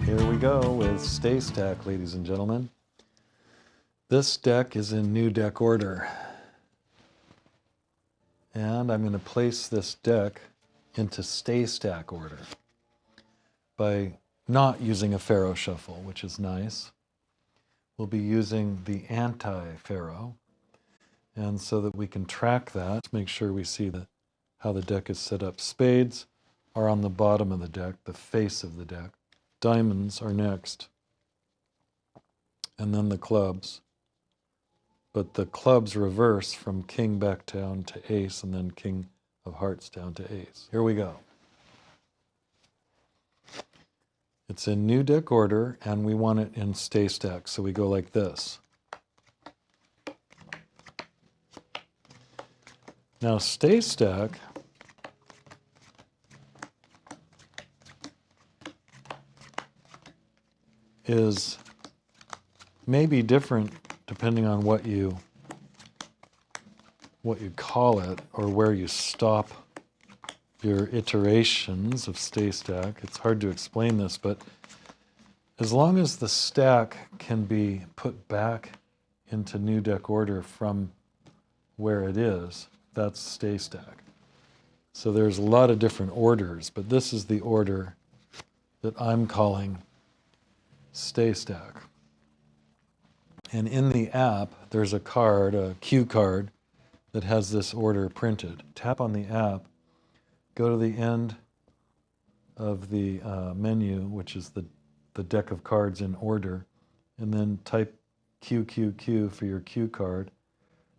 Here we go with StayStack, ladies and gentlemen. This deck is in new deck order. And I'm going to place this deck into StayStack order by not using a Faro shuffle, which is nice. We'll be using the anti-Faro. And so that we can track that, make sure we see how the deck is set up. Spades are on the bottom of the deck, the face of the deck. Diamonds are next. And then the clubs. But the clubs reverse from king back down to ace, and then king of hearts down to ace. Here we go. It's in new deck order, and we want it in StayStack, so we go like this. Now, StayStack is maybe different depending on what you call it or where you stop your iterations of StayStack. It's hard to explain this, but as long as the stack can be put back into new deck order from where it is, that's StayStack. So there's a lot of different orders, but this is the order that I'm calling StayStack. And in the app, there's a card, a cue card, that has this order printed. Tap on the app, go to the end of the menu, which is the deck of cards in order, and then type QQQ for your cue card,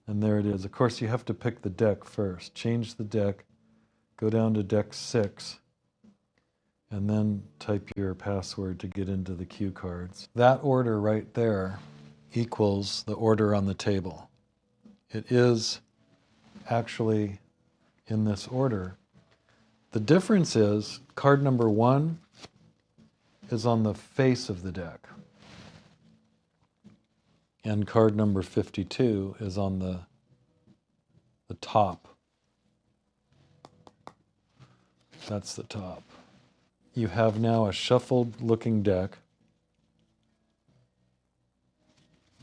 and there it is. Of course, you have to pick the deck first. Change the deck, go down to deck 6, and then type your password to get into the cue cards. That order right there equals the order on the table. It is actually in this order. The difference is card number 1 is on the face of the deck, and card number 52 is on the top. That's the top. You have now a shuffled looking deck.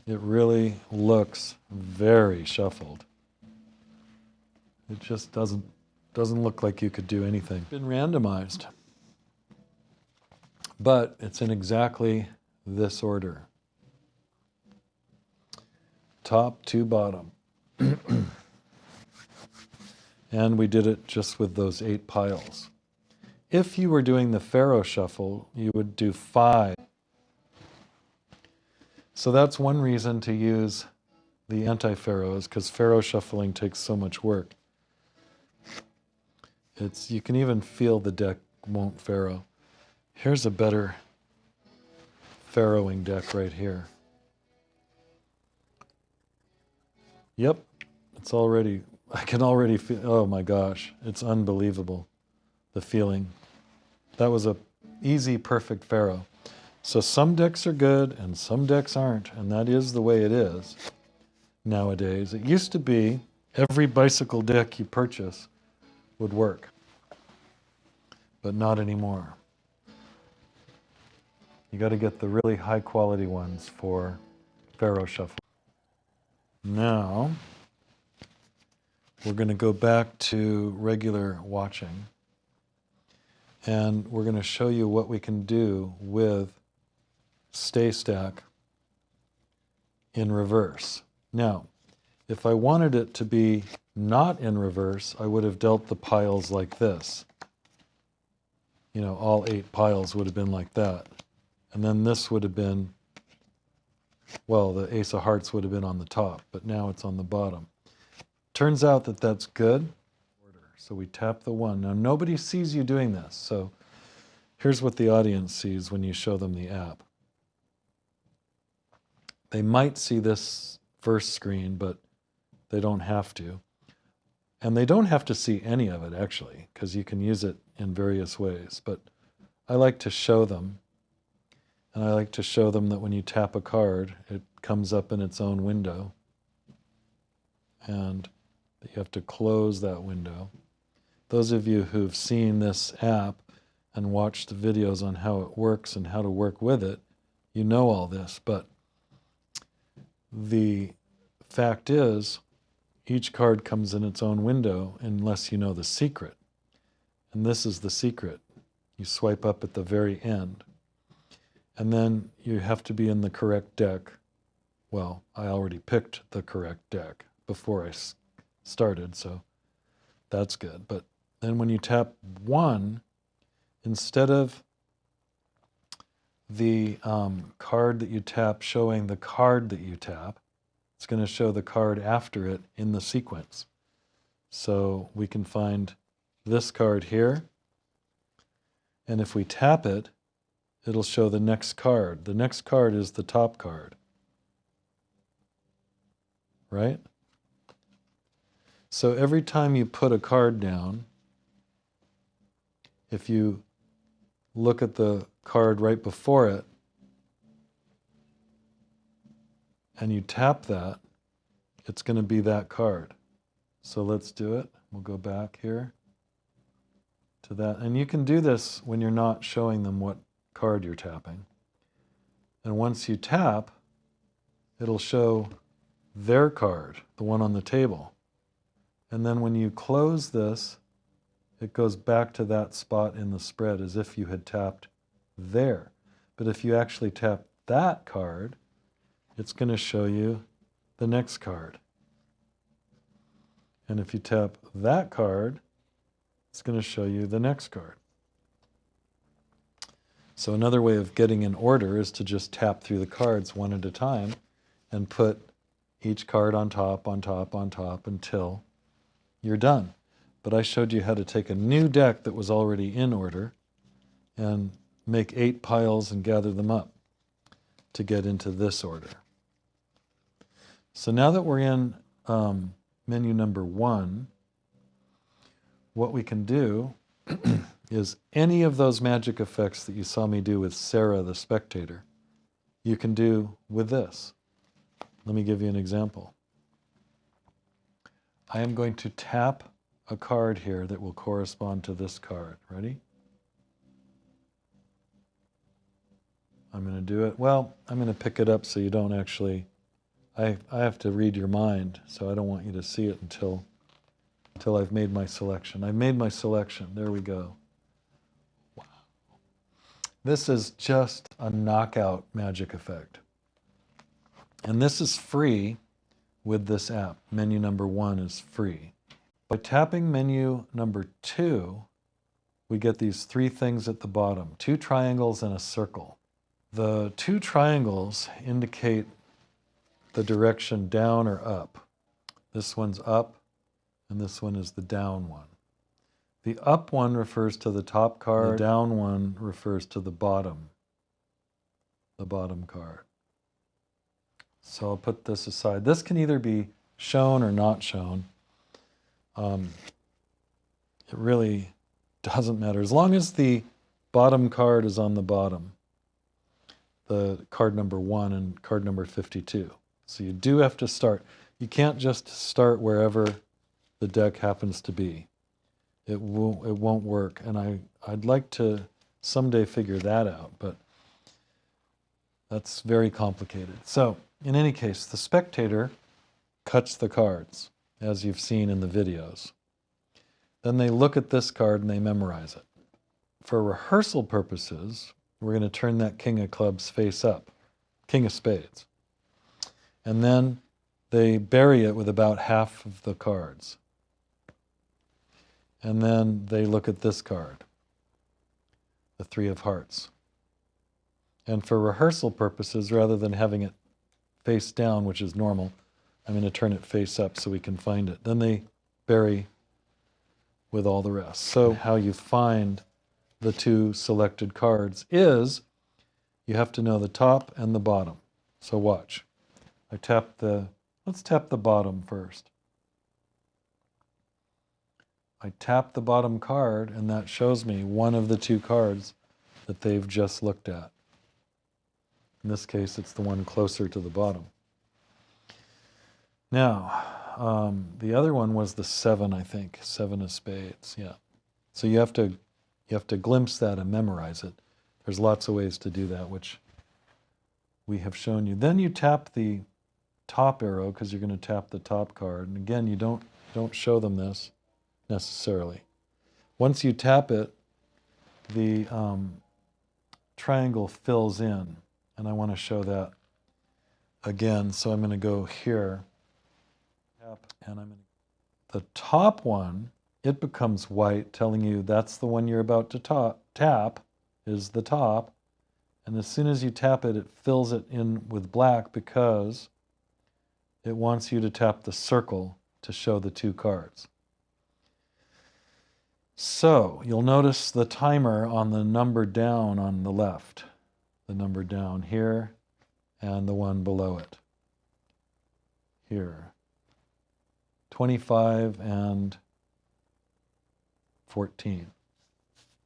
It really looks very shuffled. It just doesn't look like you could do anything. It's been randomized. But it's in exactly this order. Top to bottom. And we did it just with those 8 piles. If you were doing the Faro shuffle, you would do 5. So that's one reason to use the anti-Faro, is because Faro shuffling takes so much work. You can even feel the deck won't Faro. Here's a better Faroing deck right here. Yep, I can already feel, oh my gosh, it's unbelievable, the feeling. That was a easy, perfect Faro. So some decks are good and some decks aren't, and that is the way it is nowadays. It used to be every bicycle deck you purchase would work, but not anymore. You got to get the really high quality ones for Faro shuffle. Now, we're going to go back to regular watching, and we're going to show you what we can do with StayStack in reverse. Now, if I wanted it to be not in reverse, I would have dealt the piles like this. You know, all 8 piles would have been like that. And then this would have been, well, the ace of hearts would have been on the top, but now it's on the bottom. Turns out that that's good. So we tap the 1. Now, nobody sees you doing this, so here's what the audience sees when you show them the app. They might see this first screen, but they don't have to. And they don't have to see any of it, actually, because you can use it in various ways. But I like to show them. And I like to show them that when you tap a card, it comes up in its own window. And you have to close that window. Those of you who've seen this app and watched the videos on how it works and how to work with it, you know all this. But the fact is, each card comes in its own window unless you know the secret. And this is the secret. You swipe up at the very end. And then you have to be in the correct deck. Well, I already picked the correct deck before I started, so that's good. But then when you tap 1, instead of the card that you tap showing the card that you tap, it's going to show the card after it in the sequence. So we can find this card here, and if we tap it, it'll show the next card. The next card is the top card, right? So every time you put a card down, if you look at the card right before it, and you tap that, it's going to be that card. So let's do it. We'll go back here to that. And you can do this when you're not showing them what card you're tapping. And once you tap, it'll show their card, the one on the table. And then when you close this, it goes back to that spot in the spread as if you had tapped there. But if you actually tap that card, it's going to show you the next card. And if you tap that card, it's going to show you the next card. So another way of getting in order is to just tap through the cards one at a time and put each card on top, on top, on top until you're done. But I showed you how to take a new deck that was already in order and make 8 piles and gather them up to get into this order. So now that we're in menu number 1, what we can do is any of those magic effects that you saw me do with Sarah the spectator, you can do with this. Let me give you an example. I am going to tap a card here that will correspond to this card. Ready? I'm going to do it. Well, I'm going to pick it up so you don't actually... I have to read your mind, so I don't want you to see it until I've made my selection. I've made my selection. There we go. Wow. This is just a knockout magic effect. And this is free with this app. Menu number 1 is free. By tapping menu number 2, we get these 3 things at the bottom, 2 triangles and a circle. The 2 triangles indicate the direction down or up. This one's up, and this one is the down one. The up one refers to the top card, the down one refers to the bottom card. So I'll put this aside. This can either be shown or not shown. It really doesn't matter. As long as the bottom card is on the bottom, the card number 1 and card number 52. So you do have to start. You can't just start wherever the deck happens to be. It won't work. And I'd like to someday figure that out, but that's very complicated. So in any case, the spectator cuts the cards, as you've seen in the videos. Then they look at this card and they memorize it. For rehearsal purposes, we're going to turn that King of Clubs face up, King of Spades. And then they bury it with about half of the cards. And then they look at this card, the 3 of Hearts. And for rehearsal purposes, rather than having it face down, which is normal, I'm going to turn it face up so we can find it. Then they bury with all the rest. So how you find the 2 selected cards is you have to know the top and the bottom. So watch. Let's tap the bottom first. I tap the bottom card and that shows me one of the 2 cards that they've just looked at. In this case, it's the one closer to the bottom. Now, the other one was the 7, I think. 7 of Spades, yeah. So you have to You have to glimpse that and memorize it. There's lots of ways to do that, which we have shown you. Then you tap the top arrow because you're going to tap the top card. And again, you don't show them this necessarily. Once you tap it, the triangle fills in, and I want to show that again. So I'm going to go here, tap, and I'm going to, the top one, it becomes white, telling you that's the one you're about to tap is the top. And as soon as you tap it, it fills it in with black because it wants you to tap the circle to show the two cards. So you'll notice the timer on the number down on the left, the number down here, and the one below it here. 25 and 14.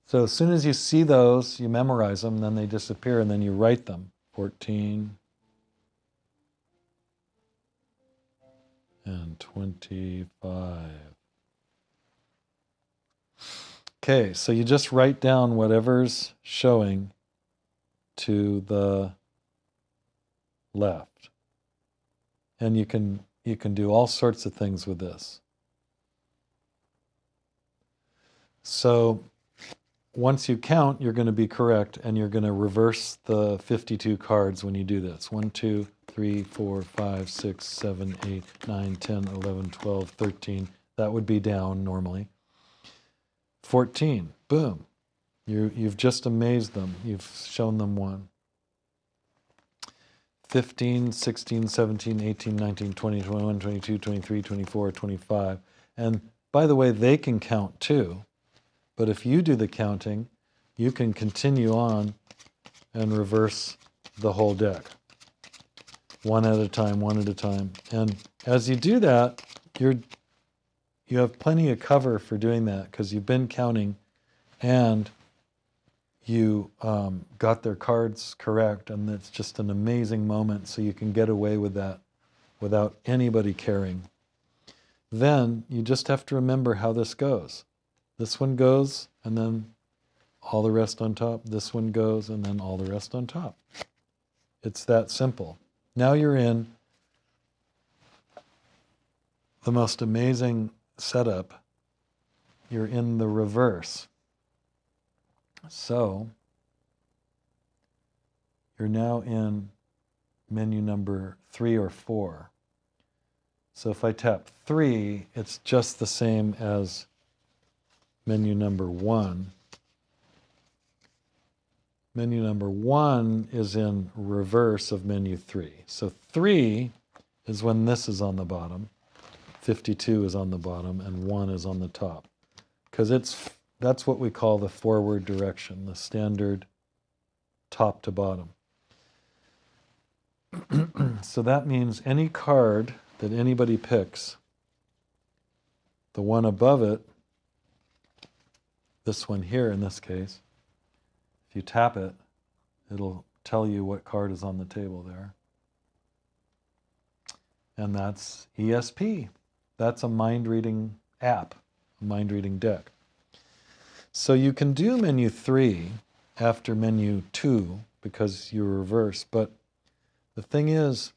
So as soon as you see those, you memorize them, then they disappear, and then you write them. 14 and 25. Okay, so you just write down whatever's showing to the left. And you can do all sorts of things with this. So once you count, you're going to be correct, and you're going to reverse the 52 cards when you do this. 1, 2, 3, 4, 5, 6, 7, 8, 9, 10, 11, 12, 13. That would be down normally. 14, boom. You've just amazed them. You've shown them one. 15, 16, 17, 18, 19, 20, 21, 22, 23, 24, 25. And by the way, they can count too. But if you do the counting, you can continue on and reverse the whole deck. One at a time, one at a time. And as you do that, you have plenty of cover for doing that because you've been counting and you got their cards correct, and it's just an amazing moment, so you can get away with that without anybody caring. Then you just have to remember how this goes. This one goes, and then all the rest on top. This one goes, and then all the rest on top. It's that simple. Now you're in the most amazing setup. You're in the reverse. So you're now in menu number 3 or 4. So if I tap 3, it's just the same as menu number 1. Menu number 1 is in reverse of menu 3. So 3 is when this is on the bottom, 52 is on the bottom, and 1 is on the top. Because that's what we call the forward direction, the standard top to bottom. So that means any card that anybody picks, the one above it, this one here in this case, if you tap it, it'll tell you what card is on the table there. And that's ESP. That's a mind-reading app, a mind-reading deck. So you can do menu 3 after menu 2 because you reverse, but the thing is,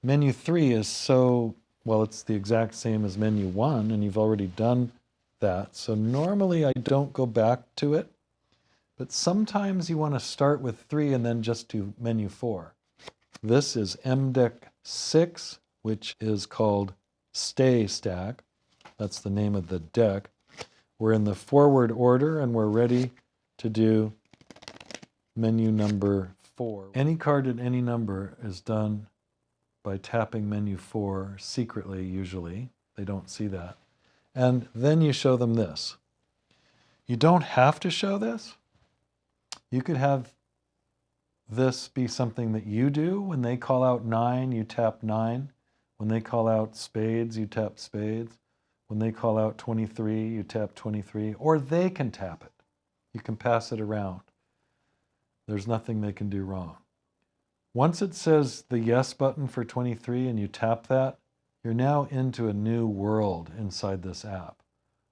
menu 3 is so, well, it's the exact same as menu 1, and you've already done that. So normally I don't go back to it, but sometimes you want to start with 3 and then just do menu 4. This is mDeck 6, which is called StayStack. That's the name of the deck. We're in the forward order, and we're ready to do menu number 4. Any card at any number is done by tapping menu 4 secretly, usually. They don't see that. And then you show them this. You don't have to show this. You could have this be something that you do. When they call out 9, you tap 9. When they call out spades, you tap spades. When they call out 23, you tap 23. Or they can tap it. You can pass it around. There's nothing they can do wrong. Once it says the yes button for 23 and you tap that, you're now into a new world inside this app.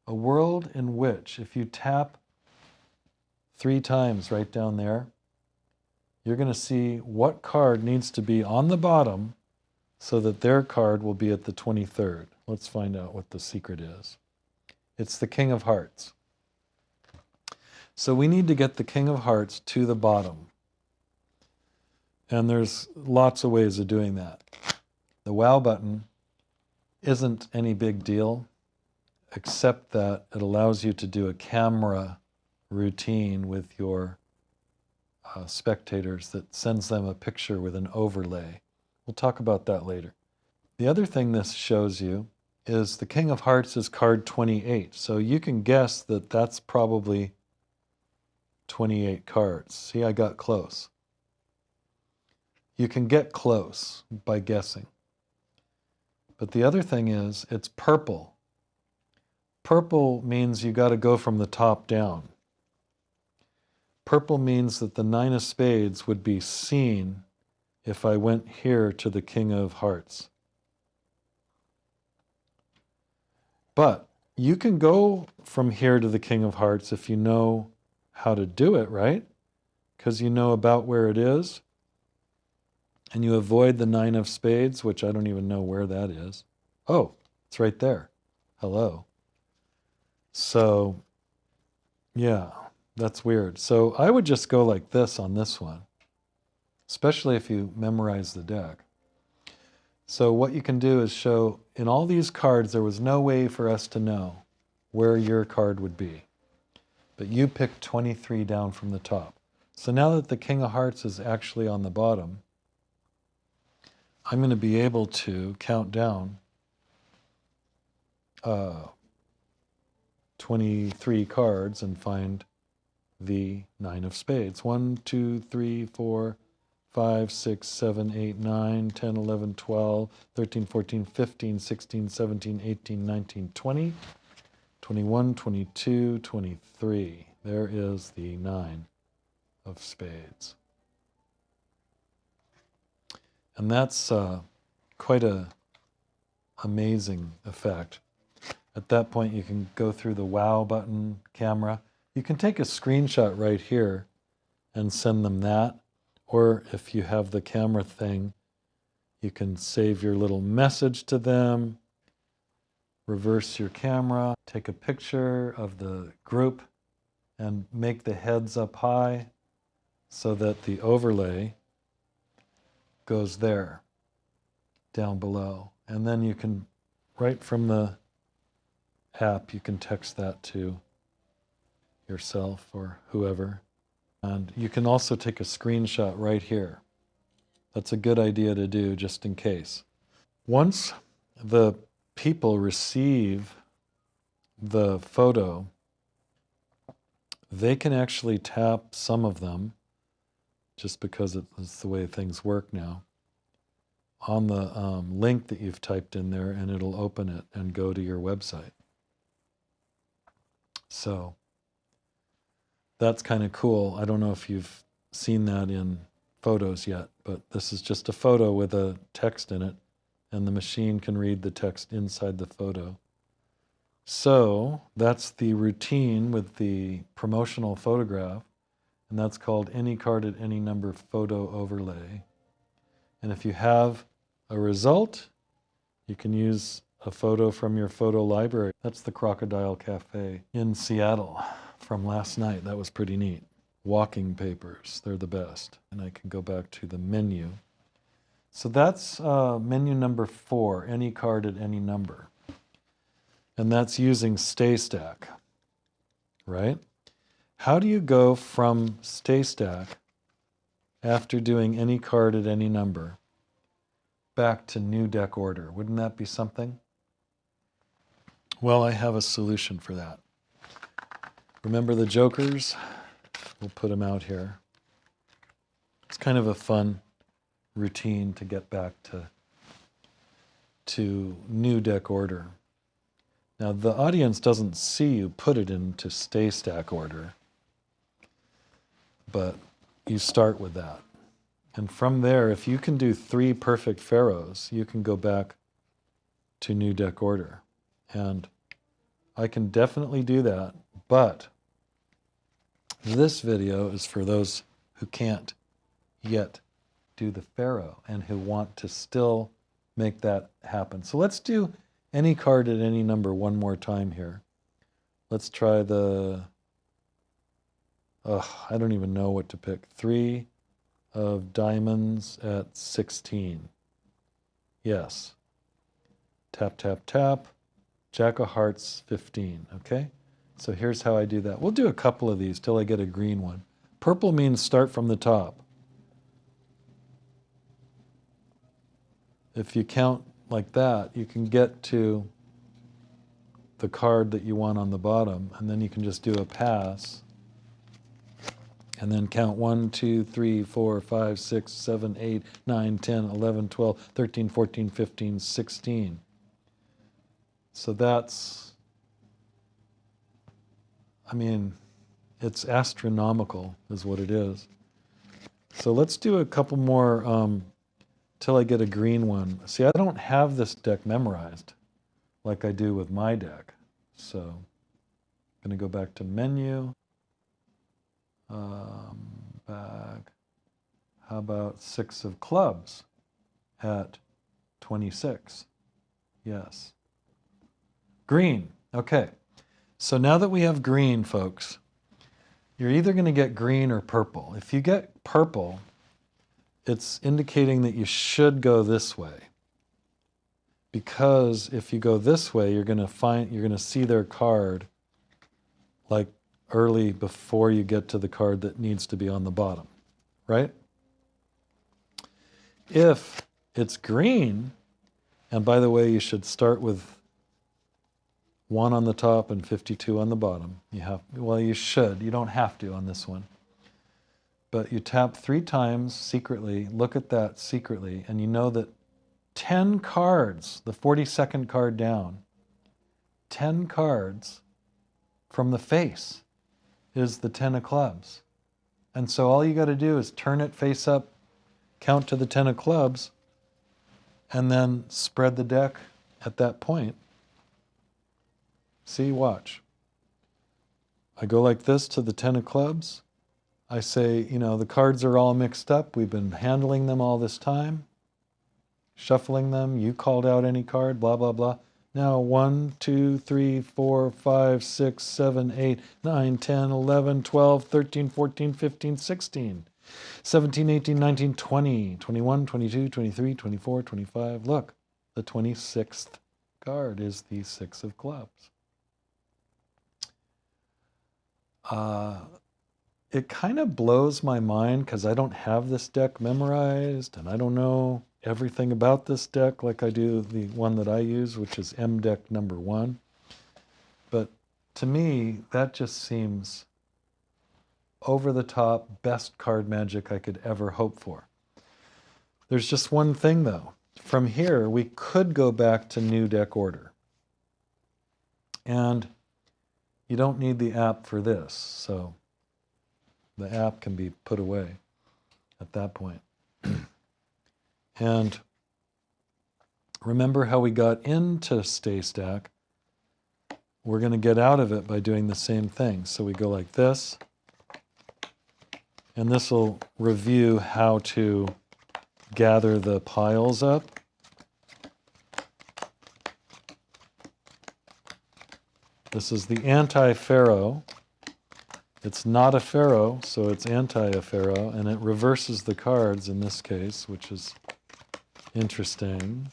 A world in which if you tap 3 times right down there, you're going to see what card needs to be on the bottom so that their card will be at the 23rd. Let's find out what the secret is. It's the King of Hearts. So we need to get the King of Hearts to the bottom. And there's lots of ways of doing that. The wow button isn't any big deal, except that it allows you to do a camera routine with your spectators that sends them a picture with an overlay. We'll talk about that later. The other thing this shows you is the King of Hearts is card 28. So you can guess that that's probably 28 cards. See, I got close. You can get close by guessing. But the other thing is, it's purple. Purple means you got to go from the top down. Purple means that the 9 of spades would be seen if I went here to the King of Hearts. But you can go from here to the King of Hearts if you know how to do it, right? Because you know about where it is. And you avoid the 9 of spades, which I don't even know where that is. Oh, it's right there. Hello. So, yeah, that's weird. So I would just go like this on this one, especially if you memorize the deck. So what you can do is show, in all these cards, there was no way for us to know where your card would be. But you picked 23 down from the top. So now that the King of Hearts is actually on the bottom, I'm going to be able to count down 23 cards and find the 9 of spades. 1, 2, 3, 4, 5, 6, 7, 8, 9, 10, 11, 12, 13, 14, 15, 16, 17, 18, 19, 20, 21, 22, 23. There is the 9 of spades. And that's quite a amazing effect. At that point, you can go through the wow button camera. You can take a screenshot right here and send them that. Or if you have the camera thing, you can save your little message to them, reverse your camera, take a picture of the group, and make the heads up high so that the overlay goes there, down below. And then you can, right from the app, you can text that to yourself or whoever. And you can also take a screenshot right here. That's a good idea to do just in case. Once the people receive the photo, they can actually tap some of them, just because it's the way things work now, on the link that you've typed in there, and it'll open it and go to your website. So that's kind of cool. I don't know if you've seen that in photos yet, but this is just a photo with a text in it, and the machine can read the text inside the photo. So that's the routine with the promotional photograph, and that's called Any Card at Any Number Photo Overlay. And if you have a result, you can use a photo from your photo library. That's the Crocodile Cafe in Seattle from last night. That was pretty neat. Walking papers, they're the best. And I can go back to the menu. So that's menu number 4, Any Card at Any Number. And that's using StayStack, right? How do you go from StayStack, after doing Any Card at Any Number, back to new deck order? Wouldn't that be something? Well, I have a solution for that. Remember the jokers? We'll put them out here. It's kind of a fun routine to get back to new deck order. Now, the audience doesn't see you put it into StayStack order, but you start with that. And from there, if you can do 3 perfect Faros, you can go back to new deck order. And I can definitely do that, but This video is for those who can't yet do the Faro and who want to still make that happen. So let's do any card at any number one more time here. Let's try the, I don't even know what to pick. 3 of diamonds at 16. Yes. Tap, tap, tap. Jack of hearts, 15. Okay? So here's how I do that. We'll do a couple of these till I get a green one. Purple means start from the top. If you count like that, you can get to the card that you want on the bottom, and then you can just do a pass, and then count 1, 2, 3, 4, 5, 6, 7, 8, 9, 10, 11, 12, 13, 14, 15, 16. So that's, I mean, it's astronomical is what it is. So let's do a couple more till I get a green one. See, I don't have this deck memorized like I do with my deck. So I'm going to go back to menu. Back. How about 6 of clubs at 26? Yes. Green. Okay. So now that we have green, folks, you're either going to get green or purple. If you get purple, it's indicating that you should go this way. Because if you go this way, you're going to see their card like early before you get to the card that needs to be on the bottom, right? If it's green, and by the way, you should start with 1 on the top and 52 on the bottom. Well, you should. You don't have to on this one. But you tap 3 times secretly, look at that secretly, and you know that 10 cards, the 42nd card down, 10 cards from the face is the 10 of clubs. And so all you got to do is turn it face up, count to the 10 of clubs, and then spread the deck at that point. See, watch. I go like this to the 10 of clubs. I say, you know, the cards are all mixed up. We've been handling them all this time, shuffling them. You called out any card, blah, blah, blah. Now 1, 2, 3, 4, 5, 6, 7, 8, 9, 10, 11, 12, 13, 14, 15, 16, 17, 18, 19, 20, 21, 22, 23, 24, 25. Look, the 26th card is the 6 of clubs. It kind of blows my mind because I don't have this deck memorized and I don't know everything about this deck like I do the one that I use, which is mDeck number 1. But to me, that just seems over the top, best card magic I could ever hope for. There's just one thing though. From here, we could go back to new deck order. And you don't need the app for this, so the app can be put away at that point. And remember how we got into StayStack? We're going to get out of it by doing the same thing. So we go like this, and this will review how to gather the piles up. This is the anti-Faro. It's not a Faro, so it's anti-Faro, and it reverses the cards in this case, which is interesting.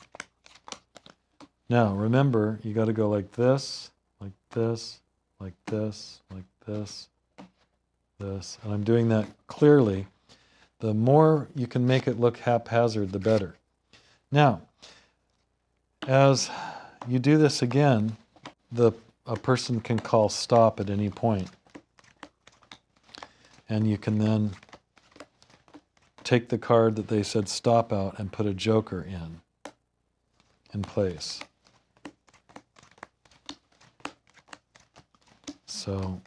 Now, remember, you got to go like this, like this, like this, like this, this. And I'm doing that clearly. The more you can make it look haphazard, the better. Now, as you do this again, a person can call stop at any point. And you can then take the card that they said stop out and put a joker in place. So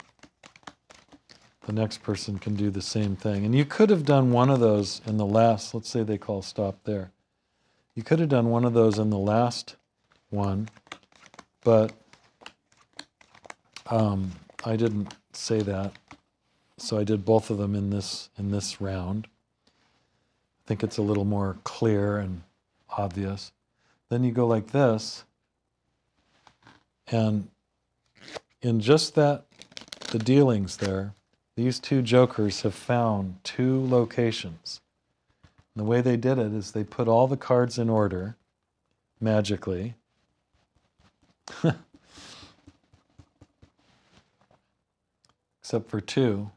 the next person can do the same thing. And you could have done one of those in the last, let's say they call stop there. You could have done one of those in the last one, but I didn't say that. So I did both of them in this round. I think it's a little more clear and obvious. Then you go like this, and in just that, the dealings there, these two jokers have found two locations. And the way they did it is they put all the cards in order, magically. Except for two.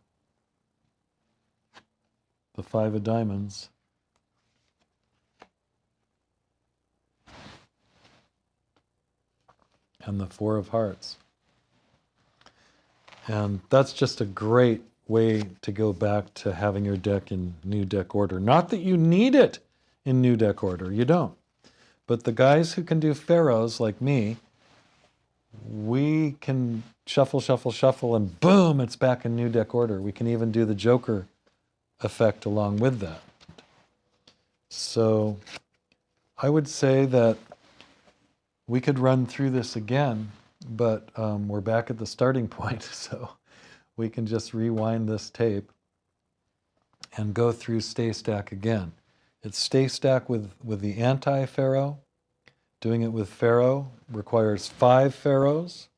The 5 of diamonds. And the 4 of hearts. And that's just a great way to go back to having your deck in new deck order. Not that you need it in new deck order, you don't. But the guys who can do Faros like me, we can shuffle, shuffle, shuffle, and boom, it's back in new deck order. We can even do the Joker effect along with that. So I would say that we could run through this again, but we're back at the starting point, so we can just rewind this tape and go through StayStack again. It's StayStack with the anti-Faro. Doing it with Faro requires 5 Faros,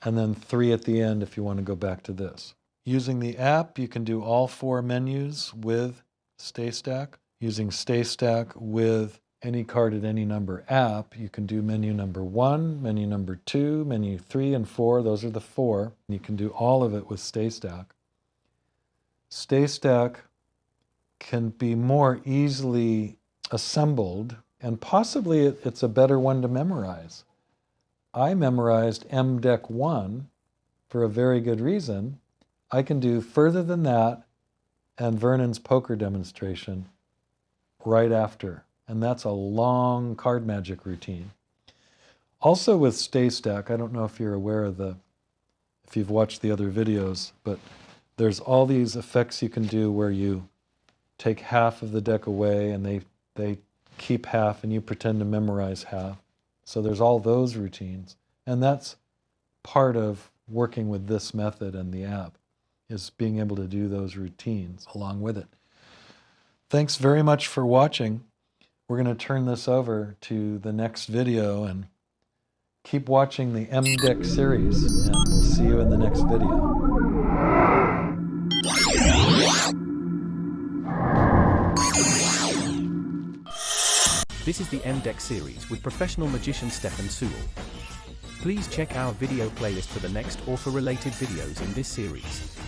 and then 3 at the end if you want to go back to this. Using the app, you can do all 4 menus with StayStack. Using StayStack with any card at any number app, you can do menu number 1, menu number 2, menu 3 and 4. Those are the 4. You can do all of it with StayStack. StayStack can be more easily assembled, and possibly it's a better one to memorize. I memorized mDeck 1 for a very good reason. I can do Further Than That and Vernon's poker demonstration right after. And that's a long card magic routine. Also with StayStack, I don't know if you're aware of if you've watched the other videos, but there's all these effects you can do where you take half of the deck away and they keep half and you pretend to memorize half. So there's all those routines. And that's part of working with this method and the app, is being able to do those routines along with it. Thanks very much for watching. We're going to turn this over to the next video and keep watching the mDeck series, and we'll see you in the next video. This is the mDeck series with professional magician Stefan Sewell. Please check our video playlist for the next author-related videos in this series.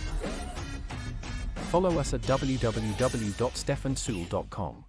Follow us at www.stefansewell.com.